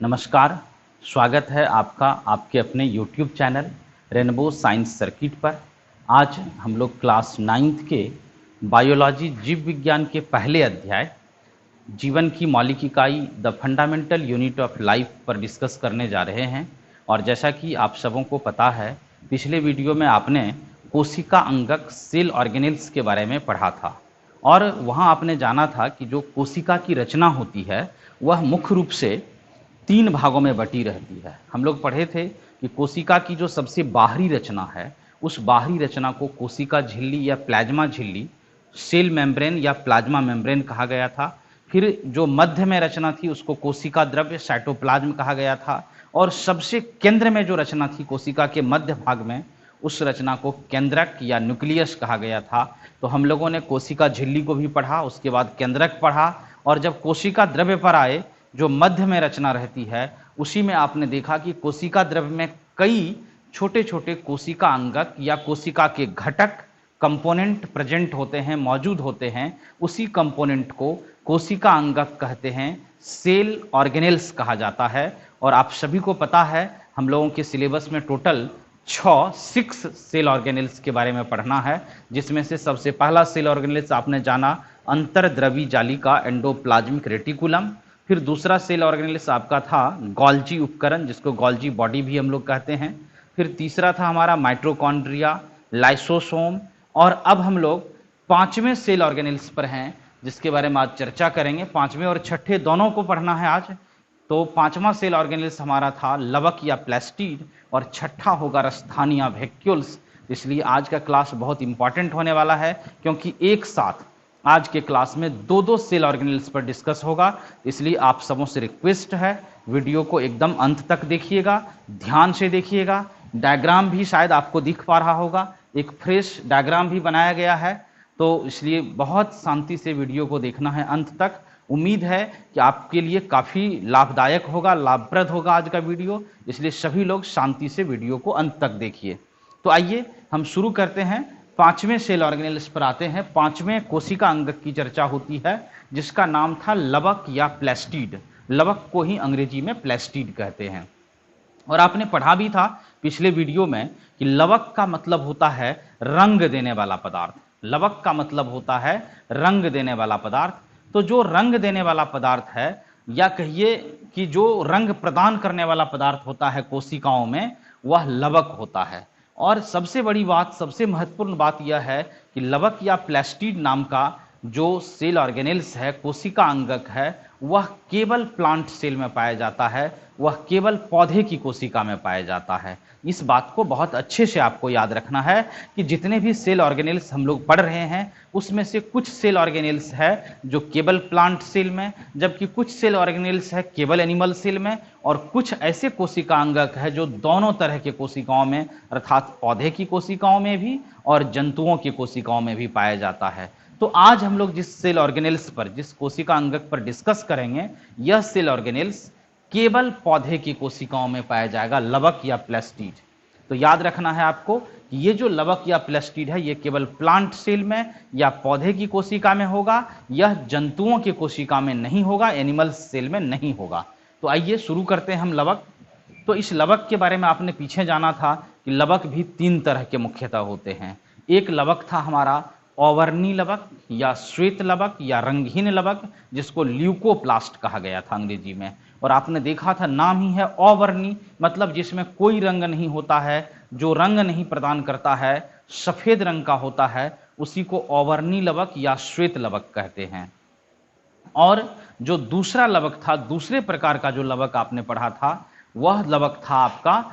नमस्कार, स्वागत है आपका आपके अपने YouTube channel rainbow science circuit पर। आज हम लोग क्लास 9th के बायोलॉजी जीव विज्ञान के पहले अध्याय जीवन की मौलिक इकाई the fundamental unit of life पर डिस्कस करने जा रहे हैं। और जैसा कि आप सबों को पता है, पिछले वीडियो में आपने कोशिका अंगक सेल ऑर्गेनेल्स के बारे में पढ़ा था और वहाँ आपने जाना था कि जो कोशिका की रचना होती है वह मुख्य रूप से 3 भागों में बटी रहती है। हम लोग पढ़े थे कि कोशिका की जो सबसे बाहरी रचना है, उस बाहरी रचना को कोशिका झिल्ली या प्लाज्मा झिल्ली, सेल मेम्ब्रेन या प्लाज्मा मेम्ब्रेन कहा गया था। फिर जो मध्य में रचना थी उसको कोशिका द्रव्य साइटोप्लाज्म कहा गया था। और सबसे केंद्र में जो रचना थी कोशिका के मध्य भाग में, उस रचना को केंद्रक या न्यूक्लियस कहा गया था। तो हम लोगों ने कोशिका झिल्ली को भी पढ़ा, उसके बाद केंद्रक पढ़ा, और जब कोशिका द्रव्य पर आए, जो मध्य में रचना रहती है, उसी में आपने देखा कि कोशिका द्रव्य में कई छोटे छोटे कोशिका अंगक या कोशिका के घटक कंपोनेंट प्रेजेंट होते हैं, मौजूद होते हैं। उसी कंपोनेंट को कोशिका अंगक कहते हैं, सेल ऑर्गेनेल्स कहा जाता है। और आप सभी को पता है, हम लोगों के सिलेबस में टोटल 6 सेल ऑर्गेनेल्स के बारे में पढ़ना है, जिसमें से सबसे पहला सेल ऑर्गेनेल्स आपने जाना अंतर्द्रवी जालिका एंडोप्लाज्मिक रेटिकुलम। फिर दूसरा सेल ऑर्गेनेल्स आपका था गोल्जी उपकरण, जिसको गोल्जी बॉडी भी हम लोग कहते हैं। फिर तीसरा था हमारा माइटोकॉन्ड्रिया, लाइसोसोम। और अब हम लोग 5वें सेल ऑर्गेनेल्स पर हैं, जिसके बारे में आज चर्चा करेंगे। 5वें और 6ठे दोनों को पढ़ना है आज। तो 5वां सेल ऑर्गेनेल्स हमारा था लवक या प्लास्टिड, और 6ठा होगा रस्थानी या वैक्यूल्स। इसलिए आज का क्लास बहुत इंपॉर्टेंट होने वाला है, क्योंकि एक साथ आज के क्लास में 2 सेल ऑर्गेनेल्स पर डिस्कस होगा। इसलिए आप सबों से रिक्वेस्ट है, वीडियो को एकदम अंत तक देखिएगा, ध्यान से देखिएगा। डायग्राम भी शायद आपको दिख पा रहा होगा, एक फ्रेश डायग्राम भी बनाया गया है, तो इसलिए बहुत शांति से वीडियो को देखना है अंत तक। उम्मीद है कि आपके लिए काफ़ी लाभदायक होगा, लाभप्रद होगा आज का वीडियो, इसलिए सभी लोग शांति से वीडियो को अंत तक देखिए। तो आइए हम शुरू करते हैं। 5वें सेल ऑर्गेनेल्स पर आते हैं। 5वें कोशिका अंगक की चर्चा होती है, जिसका नाम था लवक या प्लास्टिड। लवक को ही अंग्रेजी में प्लास्टिड कहते हैं। और आपने पढ़ा भी था पिछले वीडियो में कि लवक का मतलब होता है रंग देने वाला पदार्थ। लवक का मतलब होता है रंग देने वाला पदार्थ। तो जो रंग देने वाला पदार्थ है, या कहिए कि जो रंग प्रदान करने वाला पदार्थ होता है कोशिकाओं में, वह लवक होता है। और सबसे बड़ी बात, सबसे महत्वपूर्ण बात यह है कि लवक या प्लास्टिड नाम का जो सेल ऑर्गेनेल्स है, कोशिका अंगक है, वह केवल प्लांट सेल में पाया जाता है, वह केवल पौधे की कोशिका में पाया जाता है। इस बात को बहुत अच्छे से आपको याद रखना है कि जितने भी सेल ऑर्गेनेल्स हम लोग पढ़ रहे हैं, उसमें से कुछ सेल ऑर्गेनेल्स है जो केवल प्लांट सेल में, जबकि कुछ सेल ऑर्गेनेल्स है केवल एनिमल सेल में, और कुछ ऐसे कोशिका अंगक है जो दोनों तरह के कोशिकाओं में, अर्थात पौधे की कोशिकाओं में भी और जंतुओं की कोशिकाओं में भी पाया जाता है। तो आज हम लोग जिस सेल ऑर्गेनेल्स पर, जिस कोशिका अंगक पर डिस्कस करेंगे, यह सेल ऑर्गेनेल्स केवल पौधे की कोशिकाओं में पाया जाएगा, लवक या प्लास्टिड। तो याद रखना है आपको कि ये जो लवक या प्लास्टिड है, ये केवल प्लांट सेल में या पौधे की कोशिका में होगा, यह जंतुओं की कोशिका में नहीं होगा, एनिमल सेल में नहीं होगा। तो आइए शुरू करते हैं हम लवक। तो इस लवक के बारे में आपने पीछे जाना था कि लवक भी 3 तरह के मुख्यतः होते हैं। एक लवक था हमारा अवर्णी लवक या श्वेत लवक या रंगहीन लवक, जिसको ल्यूकोप्लास्ट कहा गया था अंग्रेजी में। और आपने देखा था नाम ही है अवर्णी, मतलब जिसमें कोई रंग नहीं होता है, जो रंग नहीं प्रदान करता है, सफेद रंग का होता है, उसी को अवर्णी लवक या श्वेत लवक कहते हैं। और जो दूसरा लवक था, दूसरे प्रकार का जो लवक आपने पढ़ा था, वह लवक था आपका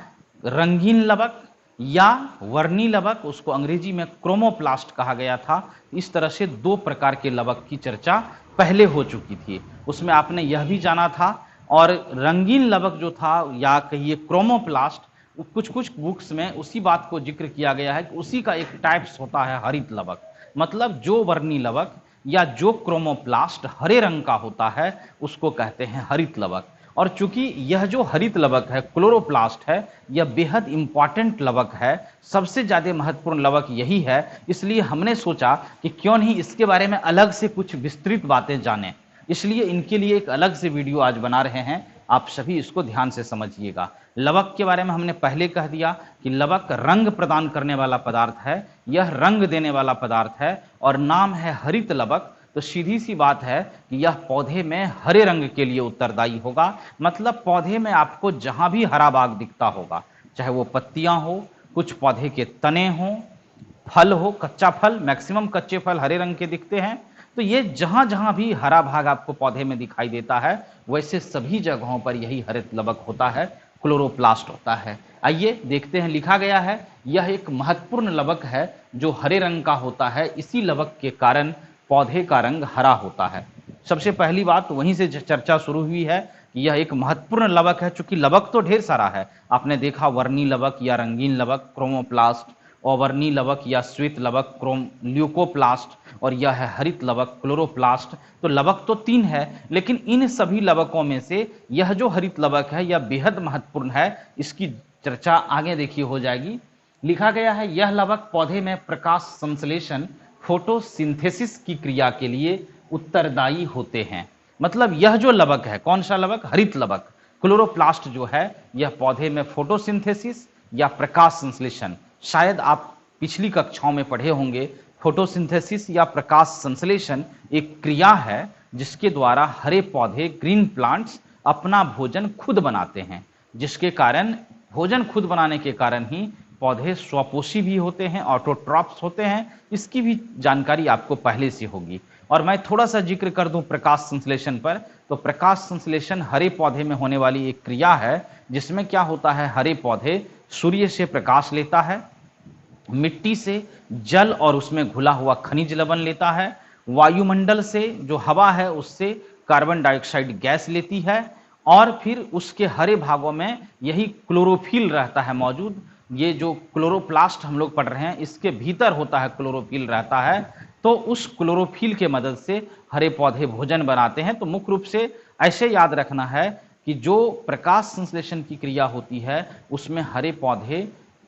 रंगीन लवक या वर्णी लवक, उसको अंग्रेजी में क्रोमोप्लास्ट कहा गया था। इस तरह से 2 प्रकार के लवक की चर्चा पहले हो चुकी थी, उसमें आपने यह भी जाना था। और रंगीन लवक जो था, या कहिए क्रोमोप्लास्ट, कुछ कुछ बुक्स में उसी बात को जिक्र किया गया है कि उसी का एक टाइप्स होता है हरित लवक। मतलब जो वर्णी लवक या जो क्रोमोप्लास्ट हरे रंग का होता है, उसको कहते हैं हरित लवक। और चूंकि यह जो हरित लवक है, क्लोरोप्लास्ट है, यह बेहद इंपॉर्टेंट लवक है, सबसे ज़्यादा महत्वपूर्ण लवक यही है। इसलिए हमने सोचा कि क्यों नहीं इसके बारे में अलग से कुछ विस्तृत बातें जानें। इसलिए इनके लिए एक अलग से वीडियो आज बना रहे हैं। आप सभी इसको ध्यान से समझिएगा। लवक के बारे में हमने पहले कह दिया कि लवक रंग प्रदान करने वाला पदार्थ है, यह रंग देने वाला पदार्थ है और नाम है हरित लवक। तो सीधी सी बात है कि यह पौधे में हरे रंग के लिए उत्तरदायी होगा। मतलब पौधे में आपको जहां भी हरा भाग दिखता होगा, चाहे वो पत्तियां हो, कुछ पौधे के तने हों, फल हो, कच्चा फल, मैक्सिमम कच्चे फल हरे रंग के दिखते हैं। तो ये जहां जहां भी हरा भाग आपको पौधे में दिखाई देता है, वैसे सभी जगहों पर यही हरित लवक होता है, क्लोरोप्लास्ट होता है। आइए देखते हैं, लिखा गया है यह एक महत्वपूर्ण लवक है जो हरे रंग का होता है, इसी लवक के कारण पौधे का रंग हरा होता है। सबसे पहली बात वहीं से चर्चा शुरू हुई है कि यह एक महत्वपूर्ण लवक है। चूंकि लवक तो ढेर सारा है, आपने देखा वर्णी लवक या रंगीन लवक क्रोमोप्लास्ट, अवर्णी लवक या श्वेत लवक ल्यूकोप्लास्ट, और यह है हरित लवक क्लोरोप्लास्ट। तो लवक तो 3 है, लेकिन इन सभी लवकों में से यह जो हरित लवक है यह बेहद महत्वपूर्ण है। इसकी चर्चा आगे देखिए हो जाएगी। लिखा गया है यह लवक पौधे में प्रकाश संश्लेषण फोटोसिंथेसिस की क्रिया के लिए उत्तरदायी होते हैं। मतलब यह जो लवक है, कौन सा लवक? हरित लवक क्लोरोप्लास्ट जो है, यह पौधे में फोटोसिंथेसिस या प्रकाश संश्लेषण, शायद आप पिछली कक्षाओं में पढ़े होंगे, फोटोसिंथेसिस या प्रकाश संश्लेषण एक क्रिया है जिसके द्वारा हरे पौधे ग्रीन प्लांट्स अपना भोजन खुद बनाते हैं, जिसके कारण भोजन खुद बनाने के कारण ही पौधे स्वपोषी भी होते हैं, ऑटोट्रॉप्स होते हैं। इसकी भी जानकारी आपको पहले से होगी। और मैं थोड़ा सा जिक्र कर दूं प्रकाश संश्लेषण पर, तो प्रकाश संश्लेषण हरे पौधे में होने वाली एक क्रिया है जिसमें क्या होता है, हरे पौधे सूर्य से प्रकाश लेता है, मिट्टी से जल और उसमें घुला हुआ खनिज लवण लेता है, वायुमंडल से जो हवा है उससे कार्बन डाइऑक्साइड गैस लेती है, और फिर उसके हरे भागों में यही क्लोरोफिल रहता है मौजूद। ये जो क्लोरोप्लास्ट हम लोग पढ़ रहे हैं इसके भीतर होता है क्लोरोफिल रहता है। तो उस क्लोरोफिल के मदद से हरे पौधे भोजन बनाते हैं। तो मुख्य रूप से ऐसे याद रखना है कि जो प्रकाश संश्लेषण की क्रिया होती है उसमें हरे पौधे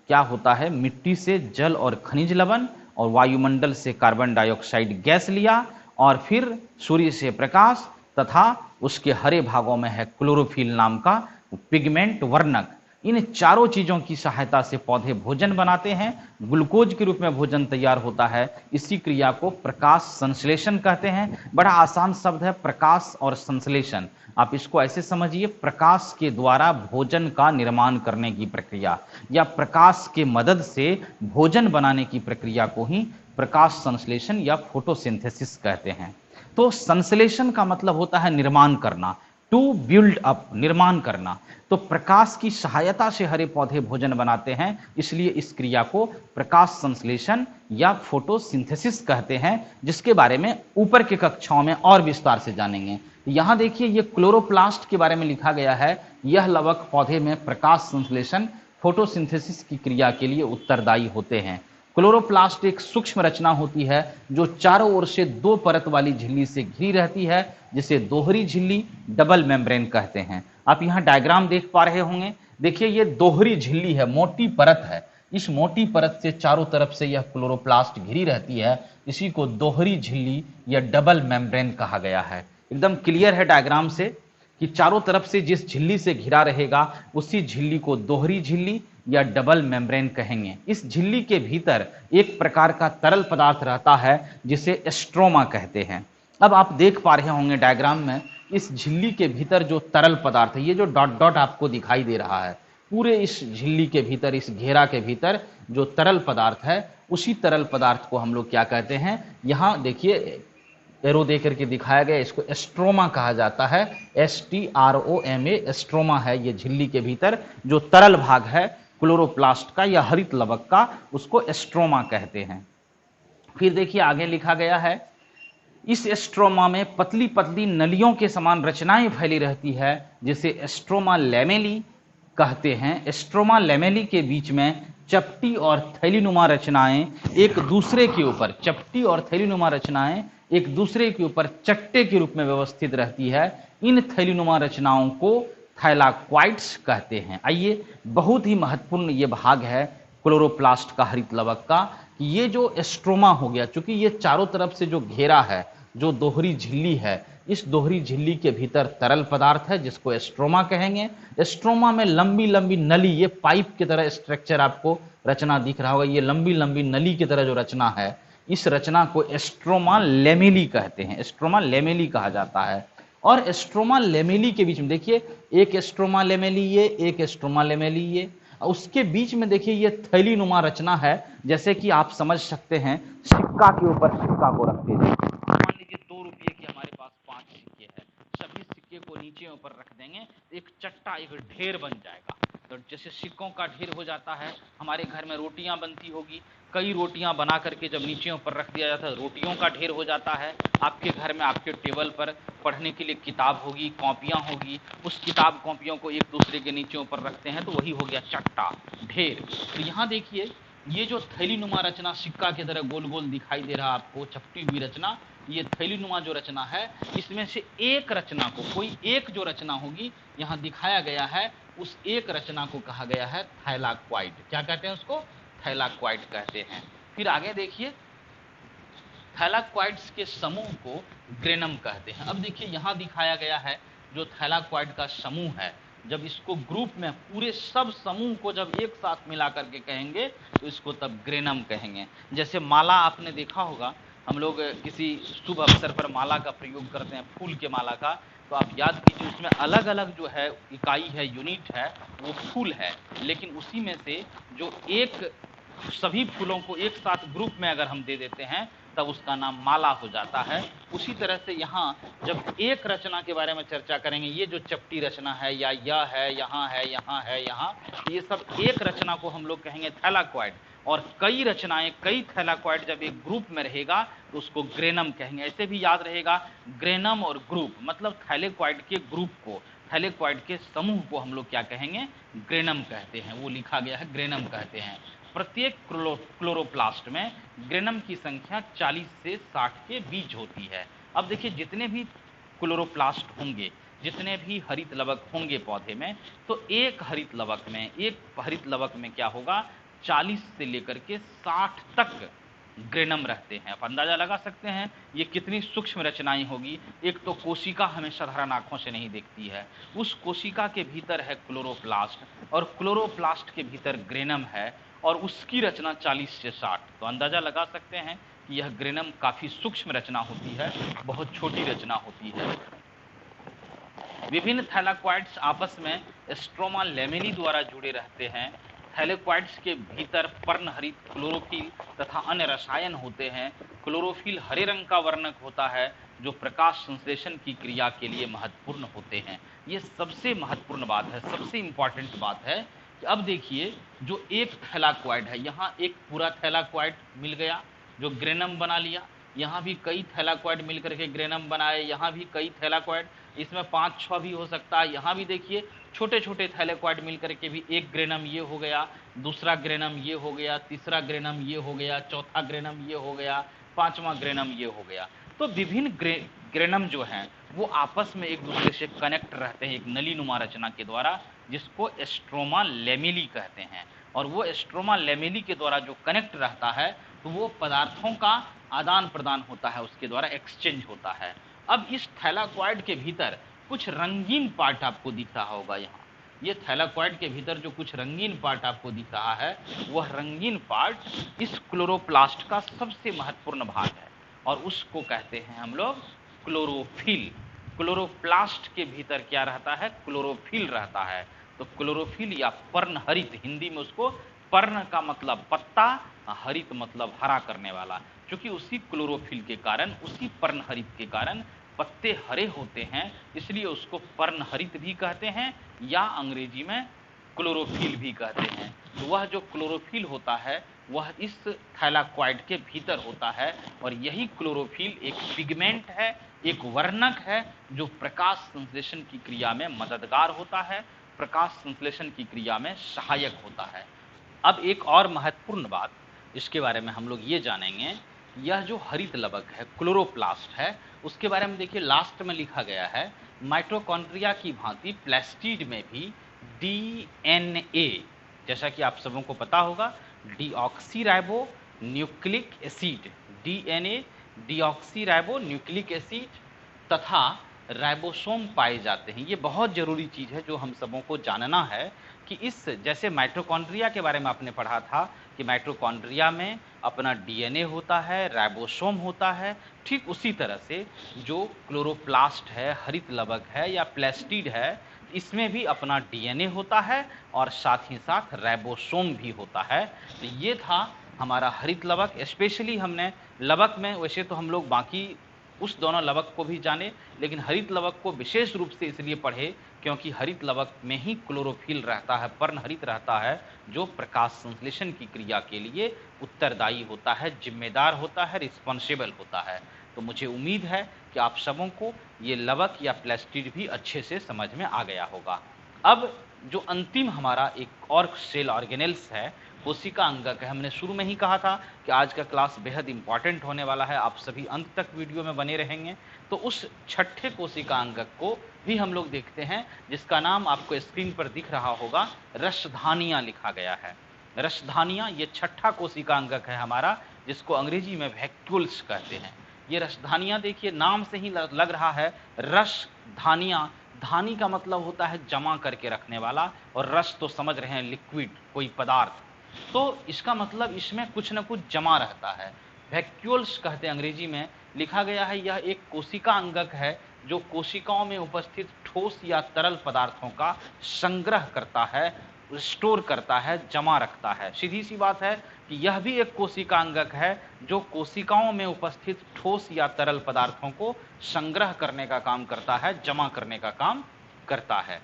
क्या होता है, मिट्टी से जल और खनिज लवण और वायुमंडल से कार्बन डाइऑक्साइड गैस लिया, और फिर सूर्य से प्रकाश तथा उसके हरे भागों में है क्लोरोफिल नाम का पिगमेंट वर्णक। इन चारों चीजों की सहायता से पौधे भोजन बनाते हैं, ग्लूकोज के रूप में भोजन तैयार होता है। इसी क्रिया को प्रकाश संश्लेषण कहते हैं। बड़ा आसान शब्द है प्रकाश और संश्लेषण। आप इसको ऐसे समझिए, प्रकाश के द्वारा भोजन का निर्माण करने की प्रक्रिया या प्रकाश के मदद से भोजन बनाने की प्रक्रिया को ही प्रकाश संश्लेषण या फोटोसिंथेसिस कहते हैं। तो संश्लेषण का मतलब होता है निर्माण करना, टू बिल्ड अप, निर्माण करना। तो प्रकाश की सहायता से हरे पौधे भोजन बनाते हैं, इसलिए इस क्रिया को प्रकाश संश्लेषण या फोटोसिंथेसिस कहते हैं, जिसके बारे में ऊपर के कक्षाओं में और विस्तार से जानेंगे। यहां देखिए ये क्लोरोप्लास्ट के बारे में लिखा गया है, यह लवक पौधे में प्रकाश संश्लेषण फोटोसिंथेसिस की क्रिया के लिए उत्तरदायी होते हैं। क्लोरोप्लास्ट एक सूक्ष्म रचना होती है जो चारों ओर से 2 परत वाली झिल्ली से घिरी रहती है, जिसे दोहरी झिल्ली डबल मेम्ब्रेन कहते हैं। आप यहाँ डायग्राम देख पा रहे होंगे, देखिए ये दोहरी झिल्ली है, मोटी परत है। इस मोटी परत से चारों तरफ से यह क्लोरोप्लास्ट घिरी रहती है, इसी को दोहरी झिल्ली या डबल मेम्ब्रेन कहा गया है। एकदम क्लियर है डायग्राम से कि चारों तरफ से जिस झिल्ली से घिरा रहेगा उसी झिल्ली को दोहरी झिल्ली या डबल मेम्ब्रेन कहेंगे। इस झिल्ली के भीतर एक प्रकार का तरल पदार्थ रहता है जिसे स्ट्रोमा कहते हैं। अब आप देख पा रहे होंगे डायग्राम में, इस झिल्ली के भीतर जो तरल पदार्थ है, ये जो डॉट डॉट आपको दिखाई दे रहा है, पूरे इस झिल्ली के भीतर, इस घेरा के भीतर जो तरल पदार्थ है, उसी तरल पदार्थ को हम लोग क्या कहते हैं, यहाँ देखिए एरो दे करके दिखाया गया, इसको एस्ट्रोमा कहा जाता है। STROMA, एस्ट्रोमा है ये झिल्ली के भीतर जो तरल भाग है क्लोरोप्लास्ट का या हरित लवक का, उसको एस्ट्रोमा कहते हैं। फिर देखिए आगे लिखा गया है, इस एस्ट्रोमा में पतली पतली नलियों के समान रचनाएं फैली रहती है, जिसे एस्ट्रोमा लैमेली कहते हैं। एस्ट्रोमा लैमेली के बीच में चपटी और थैलीनुमा रचनाएं एक दूसरे के ऊपर, चपटी और थैलीनुमा रचनाएं एक दूसरे के ऊपर चट्टे के रूप में व्यवस्थित रहती है। इन थैलीनुमा रचनाओं को थैलाक्वाइट्स कहते हैं। आइए, बहुत ही महत्वपूर्ण ये भाग है क्लोरोप्लास्ट का, हरित लवक का, कि ये जो एस्ट्रोमा हो गया, चूंकि ये चारों तरफ से जो घेरा है, जो दोहरी झिल्ली है, इस दोहरी झिल्ली के भीतर तरल पदार्थ है जिसको एस्ट्रोमा कहेंगे। एस्ट्रोमा में लंबी लंबी नली, ये पाइप की तरह स्ट्रक्चर आपको रचना दिख रहा होगा, ये लंबी लंबी नली की तरह जो रचना है, इस रचना को एस्ट्रोमा लेमेली कहते हैं, एस्ट्रोमा लेमेली कहा जाता है। और एस्ट्रोमा लेमेली के बीच में देखिए, एक एस्ट्रोमा लेमेली ये, एक एस्ट्रोमा लेमेली ये, उसके बीच में देखिए ये थैली नुमा रचना है, जैसे कि आप समझ सकते हैं सिक्का के ऊपर सिक्का को रखते थे। मान लीजिए 2 रुपये के हमारे पास 5 सिक्के हैं, सभी सिक्के को नीचे ऊपर रख देंगे, एक चट्टा, एक ढेर बन जाएगा। तो जैसे सिक्कों का ढेर हो जाता है, हमारे घर में रोटियां बनती होगी, कई रोटियां बना करके जब नीचे ऊपर रख दिया जाता है, रोटियों का ढेर हो जाता है। आपके घर में आपके टेबल पर पढ़ने के लिए किताब होगी, कॉपियां होगी, उस किताब कॉपियों को एक दूसरे के नीचे ऊपर रखते हैं, तो वही हो गया चट्टा, ढेर। तो यहाँ देखिए ये जो थैली नुमा रचना सिक्का की तरह गोल गोल दिखाई दे रहा आपको, चपटी हुई रचना, ये थैली नुमा जो रचना है, इसमें से एक रचना को, कोई एक जो रचना होगी यहाँ दिखाया गया है, उस एक रचना को कहा गया है थैलाक्वाइड। क्या कहते हैं उसको? थैलाक्वाइड कहते हैं। फिर आगे देखिए, थैलाक्वाइड्स के समूह को ग्रेनम कहते हैं। अब देखिए यहाँ दिखाया गया है जो थैलाक्वाइड का समूह है, जब इसको ग्रुप में पूरे सब समूह को जब एक साथ मिला करके कहेंगे तो इसको तब ग्रेनम कहेंगे। जैसे माला आपने देखा होगा, हम लोग किसी शुभ अवसर पर माला का प्रयोग करते हैं, फूल के माला का, तो आप याद कीजिए उसमें अलग अलग जो है इकाई है, यूनिट है, वो फूल है, लेकिन उसी में से जो एक सभी फूलों को एक साथ ग्रुप में अगर हम दे देते हैं तब उसका नाम माला हो जाता है। उसी तरह से यहाँ जब एक रचना के बारे में चर्चा करेंगे, ये जो चपटी रचना है, या यह है, यहाँ है, यहाँ है, यहाँ, ये सब एक रचना को हम लोग कहेंगे थैलाक्वाइड। और कई रचनाएं, कई थैलाक्वाइड जब एक ग्रुप में रहेगा तो उसको ग्रेनम कहेंगे। ऐसे भी याद रहेगा, ग्रेनम और ग्रुप मतलब थैलाक्वाइड के ग्रुप को, थैलाक्वाइड के समूह को हम लोग क्या कहेंगे? ग्रेनम कहते हैं। वो लिखा गया है ग्रेनम कहते हैं। प्रत्येक क्लोरोप्लास्ट में ग्रेनम की संख्या 40 से 60 के बीच होती है। अब देखिए जितने भी क्लोरोप्लास्ट होंगे, जितने भी हरित लवक होंगे पौधे में, तो एक हरित लवक में क्या होगा, 40 से लेकर के 60 तक ग्रेनम रहते हैं। आप अंदाजा लगा सकते हैं ये कितनी सूक्ष्म रचनाएं होगी। एक तो कोशिका हमें साधारण आंखों से नहीं दिखती है, उस कोशिका के भीतर है क्लोरोप्लास्ट, और क्लोरोप्लास्ट के भीतर ग्रेनम है, और उसकी रचना 40 से 60। तो अंदाजा लगा सकते हैं कि यह ग्रेनम काफी सूक्ष्म रचना होती है, बहुत छोटी रचना होती है। विभिन्न थैलाक्वाइड्स आपस में स्ट्रोमा लेमेली द्वारा जुड़े रहते हैं। थैलाक्वाइड्स के भीतर पर्णहरित, क्लोरोफिल तथा अन्य रसायन होते हैं। क्लोरोफिल हरे रंग का वर्णक होता है जो प्रकाश संश्लेषण की क्रिया के लिए महत्वपूर्ण होते हैं। ये सबसे महत्वपूर्ण बात है, सबसे इंपॉर्टेंट बात है कि अब देखिए जो एक थैलाक्वाइड है, यहाँ एक पूरा थैलाक्वाइड मिल गया जो ग्रेनम बना लिया, यहाँ भी कई थैलाक्वाइड मिलकर के ग्रेनम बनाए, यहाँ भी कई थैलाक्वाइड, इसमें 5-6 भी हो सकता है। यहाँ भी देखिए छोटे छोटे थैलाक्वाइड मिलकर के भी एक ग्रेनम ये हो गया, दूसरा ग्रेनम ये हो गया, तीसरा ग्रेनम ये हो गया, चौथा ग्रेनम ये हो गया, पांचवा ग्रेनम ये हो गया। तो विभिन्न ग्रेनम जो हैं वो आपस में एक दूसरे से कनेक्ट रहते हैं एक नली नुमा रचना के द्वारा, जिसको स्ट्रोमा लेमेली कहते हैं। और वो स्ट्रोमा लेमेली के द्वारा जो कनेक्ट रहता है तो वो पदार्थों का आदान प्रदान होता है, उसके द्वारा एक्सचेंज होता है। अब इस थैलाक्वाइड के भीतर कुछ रंगीन पार्ट आपको दिख रहा होगा। यहाँ ये थैलाक्वाइड के भीतर जो कुछ रंगीन पार्ट आपको दिख रहा है, वह रंगीन पार्ट इस क्लोरोप्लास्ट का सबसे महत्वपूर्ण भाग है, और उसको कहते हैं हम लोग क्लोरोफिल। क्लोरोप्लास्ट के भीतर क्या रहता है? क्लोरोफिल रहता है। तो क्लोरोफिल या पर्णहरित, हिंदी में उसको पर्ण का मतलब पत्ता, हरित मतलब हरा करने वाला, क्योंकि उसी क्लोरोफिल के कारण, उसी पर्णहरित के कारण पत्ते हरे होते हैं, इसलिए उसको पर्णहरित भी कहते हैं या अंग्रेजी में क्लोरोफिल भी कहते हैं। तो वह जो क्लोरोफिल होता है वह इस थैलाक्वाइड के भीतर होता है, और यही क्लोरोफिल एक पिगमेंट है, एक वर्णक है जो प्रकाश संश्लेषण की क्रिया में मददगार होता है, प्रकाश संश्लेषण की क्रिया में सहायक होता है। अब एक और महत्वपूर्ण बात इसके बारे में हम लोग ये जानेंगे, यह जो हरित लवक है, क्लोरोप्लास्ट है, उसके बारे में देखिए लास्ट में लिखा गया है, माइटोकॉन्ड्रिया की भांति प्लास्टिड में भी डीएनए, जैसा कि आप सबों को पता होगा, deoxyribo nucleic acid, DNA deoxyribo nucleic acid तथा राइबोसोम पाए जाते हैं। ये बहुत जरूरी चीज है जो हम सबों को जानना है कि इस जैसे माइटोकॉन्ड्रिया के बारे में आपने पढ़ा था कि माइटोकॉन्ड्रिया में अपना डीएनए होता है, राइबोसोम होता है, ठीक उसी तरह से जो क्लोरोप्लास्ट है, हरित लवक है या प्लास्टिड है, इसमें भी अपना डीएनए होता है और साथ ही साथ राइबोसोम भी होता है। तो ये था हमारा हरित लवक। स्पेशली हमने लवक में, वैसे तो हम लोग बाकी उस दोनों लवक को भी जाने, लेकिन हरित लवक को विशेष रूप से इसलिए पढ़े क्योंकि हरित लवक में ही क्लोरोफिल रहता है, पर्णहरित रहता है, जो प्रकाश संश्लेषण की क्रिया के लिए उत्तरदायी होता है, जिम्मेदार होता है, रिस्पॉन्सिबल होता है। तो मुझे उम्मीद है कि आप सबों को ये लवक या प्लास्टिड भी अच्छे से समझ में आ गया होगा। अब जो अंतिम हमारा एक और सेल ऑर्गेनेल्स है, कोशिका अंगक है। हमने शुरू में ही कहा था कि आज का क्लास बेहद इंपॉर्टेंट होने वाला है, आप सभी अंत तक वीडियो में बने रहेंगे। तो उस छठे कोशिका अंगक को भी हम लोग देखते हैं, जिसका नाम आपको स्क्रीन पर दिख रहा होगा, रसधानियां लिखा गया है। रसधानियां ये छठा कोशिका अंगक है हमारा, जिसको अंग्रेजी में वैक्यूल्स कहते हैं। ये रसधानियां देखिए नाम से ही लग रहा है, रसधानियां, धानी का मतलब होता है जमा करके रखने वाला, और रस तो समझ रहे हैं लिक्विड, कोई पदार्थ, तो इसका मतलब इसमें कुछ न कुछ जमा रहता है। वैक्यूल्स कहते हैं अंग्रेजी में, लिखा गया है यह एक कोशिका अंगक है जो कोशिकाओं में उपस्थित ठोस या तरल पदार्थों का संग्रह करता है, स्टोर करता है, जमा रखता है। सीधी सी बात है कि यह भी एक कोशिका अंगक है जो कोशिकाओं में उपस्थित ठोस या तरल पदार्थों को संग्रह करने का काम करता है, जमा करने का काम करता है।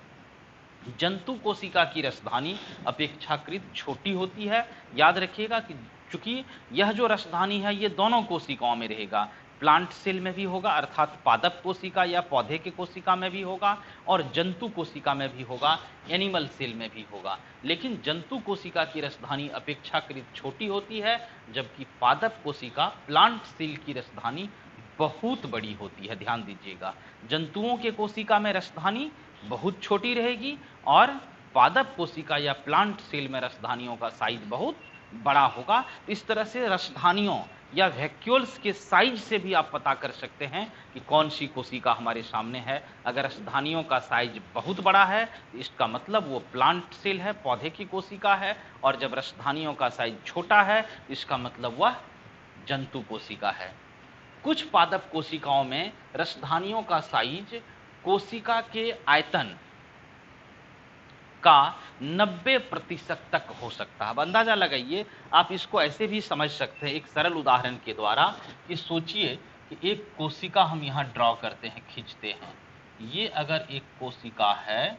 जंतु कोशिका की रसधानी अपेक्षाकृत छोटी होती है। याद रखिएगा कि चूंकि यह जो रसधानी है ये दोनों कोशिकाओं में रहेगा, प्लांट सेल में भी होगा अर्थात पादप कोशिका या पौधे के कोशिका में भी होगा, और जंतु कोशिका में भी होगा, एनिमल सेल में भी होगा। लेकिन जंतु कोशिका की रसधानी अपेक्षाकृत छोटी होती है, जबकि पादप कोशिका, प्लांट सेल की रसधानी बहुत बड़ी होती है। ध्यान दीजिएगा, जंतुओं के कोशिका में रसधानी बहुत छोटी रहेगी और पादप कोशिका या प्लांट सेल में रसधानियों का साइज बहुत बड़ा होगा। इस तरह से रसधानियों या वैक्यूल्स के साइज से भी आप पता कर सकते हैं कि कौन सी कोशिका हमारे सामने है। अगर रसधानियों का साइज बहुत बड़ा है तो इसका मतलब वो प्लांट सेल है, पौधे की कोशिका है, और जब रसधानियों का साइज छोटा है इसका मतलब वह जंतु कोशिका है। कुछ पादप कोशिकाओं में रसधानियों का साइज कोशिका के आयतन का 90% तक हो सकता है। अब अंदाजा लगाइए, आप इसको ऐसे भी समझ सकते हैं एक सरल उदाहरण के द्वारा कि सोचिए कि एक कोशिका हम यहाँ ड्रॉ करते हैं, खींचते हैं। ये अगर एक कोशिका है,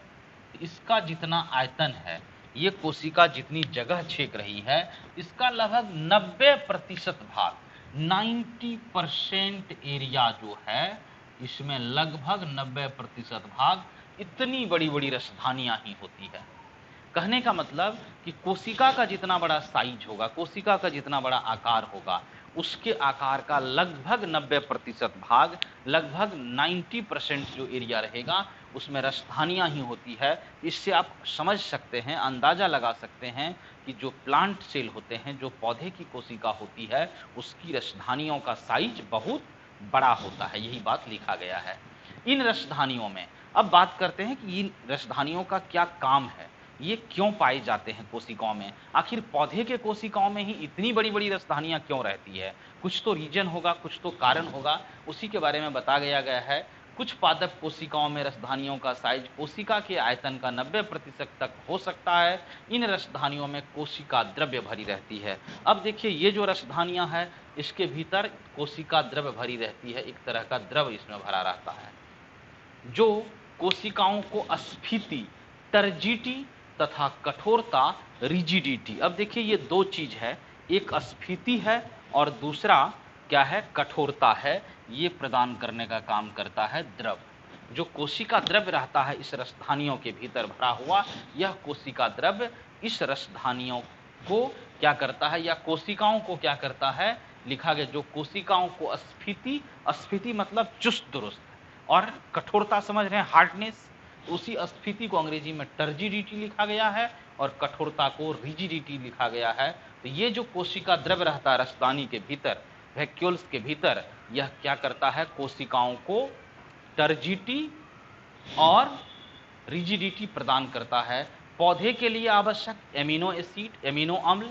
इसका जितना आयतन है, ये कोशिका जितनी जगह छेक रही है, इसका लगभग 90% भाग, 90% एरिया जो है, इसमें लगभग 90% भाग इतनी बड़ी बड़ी रसधानियां ही होती है। कहने का मतलब कि कोशिका का जितना बड़ा साइज होगा, कोशिका का जितना बड़ा आकार होगा, उसके आकार का लगभग 90% भाग, लगभग 90% जो एरिया रहेगा उसमें रसधानियां ही होती है। इससे आप समझ सकते हैं, अंदाजा लगा सकते हैं कि जो प्लांट सेल होते हैं, जो पौधे की कोशिका होती है, उसकी रसधानियों का साइज बहुत बड़ा होता है। यही बात लिखा गया है। इन रसधानियों में अब बात करते हैं कि इन रसधानियों का क्या काम है, ये क्यों पाए जाते हैं कोशिकाओं में, आखिर पौधे के कोशिकाओं में ही इतनी बड़ी बड़ी रसधानियां क्यों रहती है। कुछ तो रीजन होगा, कुछ तो कारण होगा, उसी के बारे में बता गया है। कुछ पादप कोशिकाओं में रसधानियों का साइज कोशिका के आयतन का 90% तक हो सकता है। इन रसधानियों में कोशिका द्रव्य भरी रहती है। अब देखिए, ये जो रसधानियां हैं, इसके भीतर कोशिका द्रव्य भरी रहती है, एक तरह का द्रव इसमें भरा रहता है जो कोशिकाओं को स्फीति, टर्जिटी तथा कठोरता, रिजिडिटी, अब देखिए ये दो चीज है, एक स्फीति है और दूसरा क्या है, कठोरता है, ये प्रदान करने का काम करता है द्रव। जो कोशिका द्रव्य रहता है इस रसधानियों के भीतर भरा हुआ, यह कोशिका द्रव्य इस रसधानियों को क्या करता है, या कोशिकाओं को क्या करता है, लिखा गया जो कोशिकाओं को स्फीति, स्फीति मतलब चुस्त दुरुस्त, और कठोरता समझ रहे हैं, हार्डनेस, उसी स्फीति को अंग्रेजी में टर्जिडिटी लिखा गया है और कठोरता को रिजिडिटी लिखा गया है। तो ये जो कोशिका द्रव्य रहता है रसधानी के भीतर, वैक्यूल्स के भीतर, यह क्या करता है, कोशिकाओं को टर्जिटी और रिजिडिटी प्रदान करता है। पौधे के लिए आवश्यक एमिनो एसिड, एमिनो अम्ल,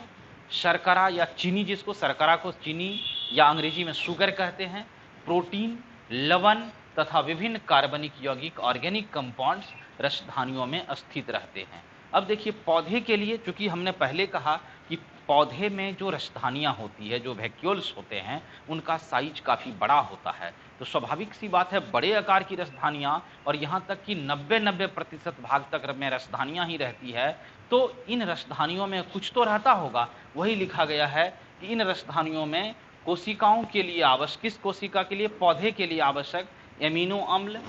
शर्करा या चीनी, जिसको शर्करा को चीनी या अंग्रेजी में शुगर कहते हैं, प्रोटीन, लवण तथा विभिन्न कार्बनिक यौगिक ऑर्गेनिक कंपाउंड्स रसधानियों में स्थित रहते हैं। अब देखिए पौधे के लिए, चूंकि हमने पहले कहा कि पौधे में जो रसधानियां होती है, जो वैक्यूल्स होते हैं, उनका साइज काफ़ी बड़ा होता है, तो स्वाभाविक सी बात है बड़े आकार की रसधानियां, और यहाँ तक कि 90% भाग तक में रसधानियां ही रहती है, तो इन रसधानियों में कुछ तो रहता होगा। वही लिखा गया है कि इन रसधानियों में कोशिकाओं के लिए आवश्यक, किस कोशिका के लिए, पौधे के लिए आवश्यक एमिनो अम्ल,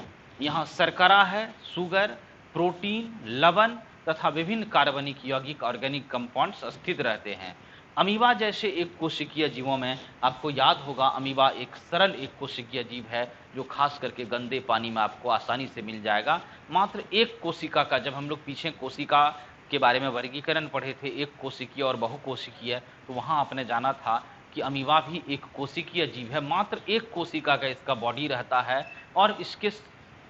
यहाँ शर्करा है, शुगर, प्रोटीन, लवण तथा विभिन्न कार्बनिक यौगिक ऑर्गेनिक कंपाउंड्स स्थित रहते हैं। अमीबा जैसे एक कोशिकीय जीवों में, आपको याद होगा अमीबा एक सरल एक कोशिकीय जीव है जो खास करके गंदे पानी में आपको आसानी से मिल जाएगा। मात्र एक कोशिका का, जब हम लोग पीछे कोशिका के बारे में वर्गीकरण पढ़े थे, एक कोशिकीय और बहुकोशिकीय, तो वहाँ आपने जाना था कि अमीबा भी एक कोशिकीय जीव है। मात्र एक कोशिका का इसका बॉडी रहता है और इसके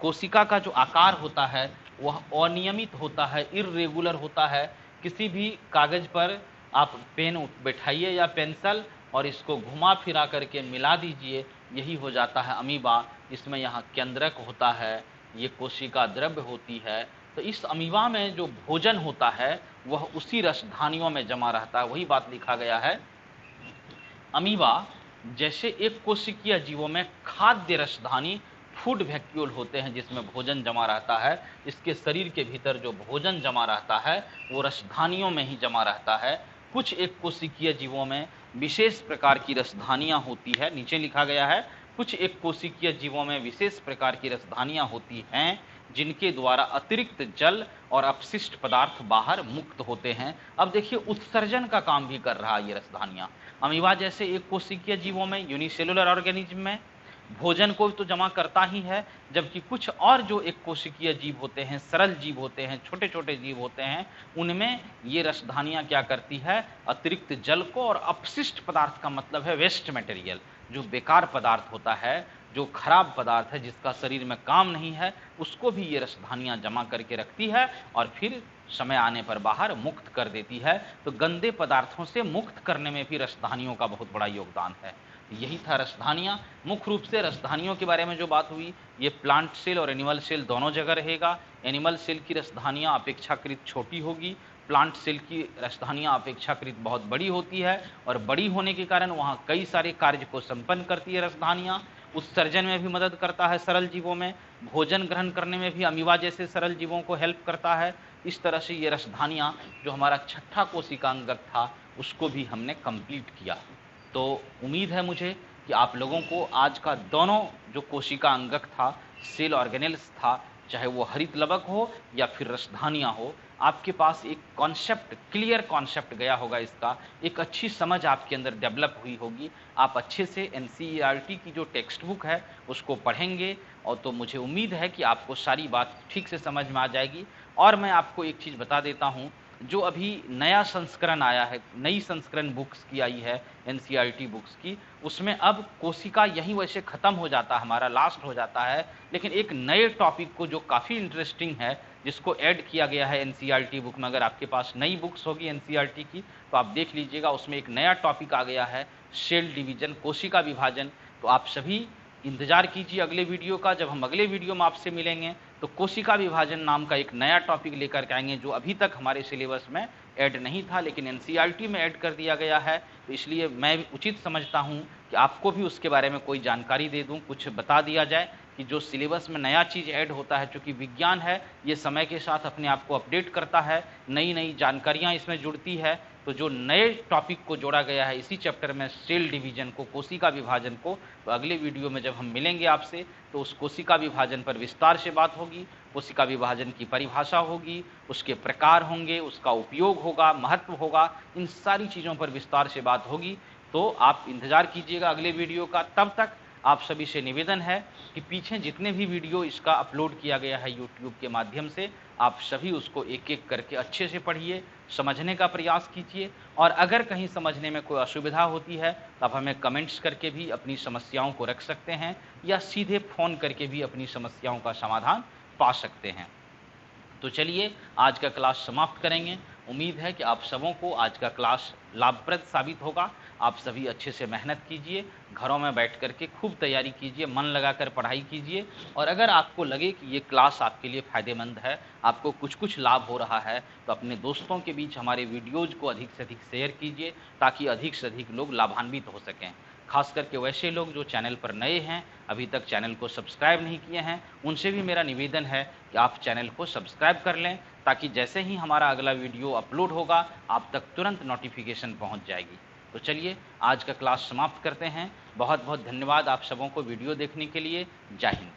कोशिका का जो आकार होता है वह अनियमित होता है, इर्रेगुलर होता है। किसी भी कागज पर आप पेन बैठाइए या पेंसिल और इसको घुमा फिरा करके मिला दीजिए, यही हो जाता है अमीबा। इसमें यहाँ केंद्रक होता है, ये कोशिका द्रव्य होती है। तो इस अमीबा में जो भोजन होता है वह उसी रसधानियों में जमा रहता है। वही बात लिखा गया है, अमीबा जैसे एक कोशिकीय जीवों में खाद्य रसधानी फूड वैक्यूल होते हैं जिसमें भोजन जमा रहता है। इसके शरीर के भीतर जो भोजन जमा रहता है वो रसधानियों में ही जमा रहता है। कुछ एक कोशिकीय जीवों में विशेष प्रकार की रसधानियां होती है, नीचे लिखा गया है, कुछ एक कोशिकीय जीवों में विशेष प्रकार की रसधानियां होती हैं जिनके द्वारा अतिरिक्त जल और अपशिष्ट पदार्थ बाहर मुक्त होते हैं। अब देखिए उत्सर्जन का काम भी कर रहा है ये रसधानियां। अमीबा जैसे एक कोशिकीय जीवों में, यूनिसेलुलर ऑर्गेनिज्म में भोजन को तो जमा करता ही है, जबकि कुछ और जो एक कोशिकीय जीव होते हैं, सरल जीव होते हैं, छोटे छोटे जीव होते हैं, उनमें ये रसधानियां क्या करती है, अतिरिक्त जल को और अपशिष्ट पदार्थ का मतलब है वेस्ट मटेरियल, जो बेकार पदार्थ होता है, जो खराब पदार्थ है, जिसका शरीर में काम नहीं है, उसको भी ये रसधानियां जमा करके रखती है और फिर समय आने पर बाहर मुक्त कर देती है। तो गंदे पदार्थों से मुक्त करने में भी रसधानियों का बहुत बड़ा योगदान है। यही था रसधानियां। मुख्य रूप से रसधानियों के बारे में जो बात हुई, ये प्लांट सेल और एनिमल सेल दोनों जगह रहेगा। एनिमल सेल की रसधानियां अपेक्षाकृत छोटी होगी, प्लांट सेल की रसधानियां अपेक्षाकृत बहुत बड़ी होती है, और बड़ी होने के कारण वहाँ कई सारे कार्य को संपन्न करती है रसधानियां। उत्सर्जन में भी मदद करता है सरल जीवों में, भोजन ग्रहण करने में भी अमीबा जैसे सरल जीवों को हेल्प करता है। इस तरह से ये रसधानियां, जो हमारा छठा कोशिका अंगक था, उसको भी हमने कंप्लीट किया। तो उम्मीद है मुझे कि आप लोगों को आज का दोनों जो कोशिका अंगक था, सेल ऑर्गेनेल्स था, चाहे वो हरित लवक हो या फिर रसधानियां हो, आपके पास एक कॉन्सेप्ट, क्लियर कॉन्सेप्ट गया होगा, इसका एक अच्छी समझ आपके अंदर डेवलप हुई होगी। आप अच्छे से एनसीईआरटी की जो टेक्स्ट बुक है उसको पढ़ेंगे, और तो मुझे उम्मीद है कि आपको सारी बात ठीक से समझ में आ जाएगी। और मैं आपको एक चीज़ बता देता हूँ, जो अभी नया संस्करण आया है, नई संस्करण बुक्स की आई है एनसीईआरटी बुक्स की, उसमें अब कोशिका यहीं वैसे ख़त्म हो जाता है, हमारा लास्ट हो जाता है, लेकिन एक नए टॉपिक को जो काफ़ी इंटरेस्टिंग है, जिसको ऐड किया गया है एनसीईआरटी बुक में। अगर आपके पास नई बुक्स होगी एनसीईआरटी की तो आप देख लीजिएगा, उसमें एक नया टॉपिक आ गया है, सेल डिवीजन, कोशिका विभाजन। तो आप सभी इंतजार कीजिए अगले वीडियो का। जब हम अगले वीडियो में आपसे मिलेंगे तो कोशिका विभाजन नाम का एक नया टॉपिक लेकर के आएंगे, जो अभी तक हमारे सिलेबस में ऐड नहीं था लेकिन एनसीईआरटी में ऐड कर दिया गया है। तो इसलिए मैं उचित समझता हूं कि आपको भी उसके बारे में कोई जानकारी दे दूं, कुछ बता दिया जाए कि जो सिलेबस में नया चीज़ ऐड होता है, चूँकि विज्ञान है, ये समय के साथ अपने आप को अपडेट करता है, नई नई जानकारियाँ इसमें जुड़ती है। तो जो नए टॉपिक को जोड़ा गया है इसी चैप्टर में, सेल डिवीजन को, कोशिका विभाजन को, तो अगले वीडियो में जब हम मिलेंगे आपसे तो उस कोशिका विभाजन पर विस्तार से बात होगी। कोशिका विभाजन की परिभाषा होगी, उसके प्रकार होंगे, उसका उपयोग होगा, महत्व होगा, इन सारी चीज़ों पर विस्तार से बात होगी। तो आप इंतज़ार कीजिएगा अगले वीडियो का। तब तक आप सभी से निवेदन है कि पीछे जितने भी वीडियो इसका अपलोड किया गया है यूट्यूब के माध्यम से, आप सभी उसको एक-एक करके अच्छे से पढ़िए, समझने का प्रयास कीजिए और अगर कहीं समझने में कोई असुविधा होती है, तो आप हमें कमेंट्स करके भी अपनी समस्याओं को रख सकते हैं या सीधे फ़ोन करके भी अपनी समस्याओं का समाधान पा सकते हैं। तो चलिए आज का क्लास समाप्त करेंगे। उम्मीद है कि आप सबों को आज का क्लास लाभप्रद साबित होगा। आप सभी अच्छे से मेहनत कीजिए, घरों में बैठ कर के खूब तैयारी कीजिए, मन लगाकर पढ़ाई कीजिए और अगर आपको लगे कि ये क्लास आपके लिए फ़ायदेमंद है, आपको कुछ-कुछ लाभ हो रहा है, तो अपने दोस्तों के बीच हमारे वीडियोज़ को अधिक से अधिक शेयर कीजिए ताकि अधिक से अधिक लोग लाभान्वित हो सकें। खास करके वैसे लोग जो चैनल पर नए हैं, अभी तक चैनल को सब्सक्राइब नहीं किए हैं, उनसे भी मेरा निवेदन है कि आप चैनल को सब्सक्राइब कर लें ताकि जैसे ही हमारा अगला वीडियो अपलोड होगा, आप तक तुरंत नोटिफिकेशन पहुंच जाएगी। तो चलिए आज का क्लास समाप्त करते हैं। बहुत बहुत धन्यवाद आप सबों को वीडियो देखने के लिए। जय हिंद।